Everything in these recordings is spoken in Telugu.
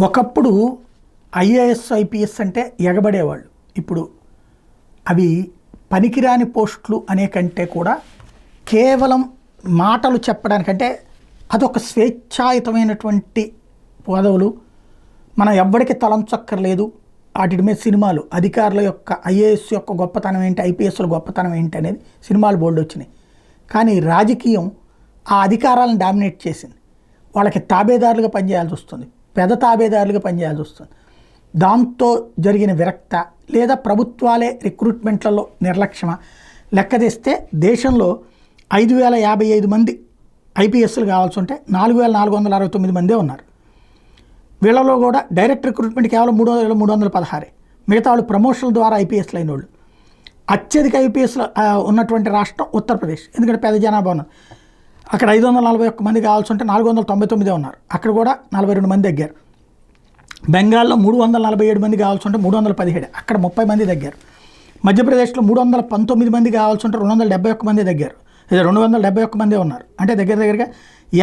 ఒకప్పుడు ఐఏఎస్ ఐపీఎస్ అంటే ఎగబడేవాళ్ళు. ఇప్పుడు అవి పనికిరాని పోస్టులు అనే కంటే కూడా కేవలం మాటలు చెప్పడానికంటే అదొక స్వేచ్ఛాయుతమైనటువంటి పదవులు. మనం ఎవ్వడికి తలంచక్కర్లేదు. వాటి మీద సినిమాలు, అధికారుల యొక్క ఐఏఎస్ యొక్క గొప్పతనం ఏంటి, ఐపీఎస్ల గొప్పతనం ఏంటి అనేది సినిమాలు బోల్డ్ వచ్చినాయి. కానీ రాజకీయం ఆ అధికారాలను డామినేట్ చేసింది. వాళ్ళకి తాబేదారులుగా పనిచేయాల్సి వస్తుంది, పెద్ద తాబేదారులుగా పనిచేయాల్సి వస్తుంది. దాంతో జరిగిన విరక్త లేదా ప్రభుత్వాలే రిక్రూట్మెంట్లలో నిర్లక్ష్యమా లెక్క తెస్తే దేశంలో 5055 మంది ఐపీఎస్లు కావాల్సి ఉంటే 4469 మందే ఉన్నారు. వీళ్ళలో కూడా డైరెక్ట్ రిక్రూట్మెంట్ కేవలం 3316. మిగతా వాళ్ళు ప్రమోషన్ల ద్వారా ఐపీఎస్లు అయిన వాళ్ళు. అత్యధిక ఐపీఎస్లు ఉన్నటువంటి రాష్ట్రం ఉత్తరప్రదేశ్, ఎందుకంటే పెద్ద జనాభా ఉన్నారు. అక్కడ 541 మంది కావాల్సి ఉంటే 499 ఉన్నారు. అక్కడ కూడా 42 మంది తగ్గారు. బెంగాల్లో 347 మంది కావాల్సి ఉంటే 317, అక్కడ 30 మంది తగ్గారు. మధ్యప్రదేశ్లో 319 మంది కావాల్సి ఉంటే 271 మంది తగ్గారు. 271 మందే ఉన్నారు, అంటే దగ్గరగా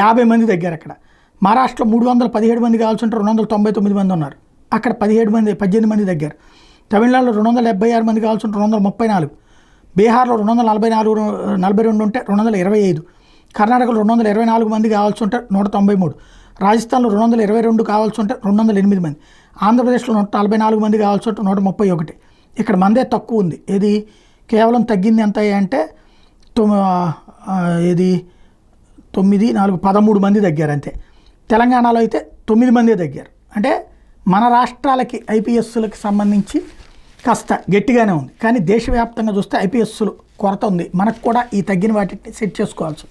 50 మంది తగ్గారు. అక్కడ మహారాష్ట్రలో 317 మంది కావాల్సి ఉంటే 299 మంది ఉన్నారు, అక్కడ 18 మంది తగ్గారు. తమిళనాడులో 276 మంది కావాల్సి ఉంటే 234, బీహార్లో 242 ఉంటే 225, కర్ణాటకలో 224 మంది కావాల్సి ఉంటే 193, రాజస్థాన్లో 222 కావాల్సి ఉంటే 208 మంది, ఆంధ్రప్రదేశ్లో 144 మంది కావాల్సి ఉంటే 131. ఇక్కడ మందే తక్కువ ఉంది. ఇది కేవలం తగ్గింది ఎంత అంటే 13 మంది తగ్గారు అంతే. తెలంగాణలో అయితే 9 మందే తగ్గారు. అంటే మన రాష్ట్రాలకి ఐపీఎస్లకు సంబంధించి కాస్త గట్టిగానే ఉంది, కానీ దేశవ్యాప్తంగా చూస్తే ఐపీఎస్లు కొరత ఉంది. మనకు కూడా ఈ తగ్గిన వాటిని సెట్ చేసుకోవాల్సి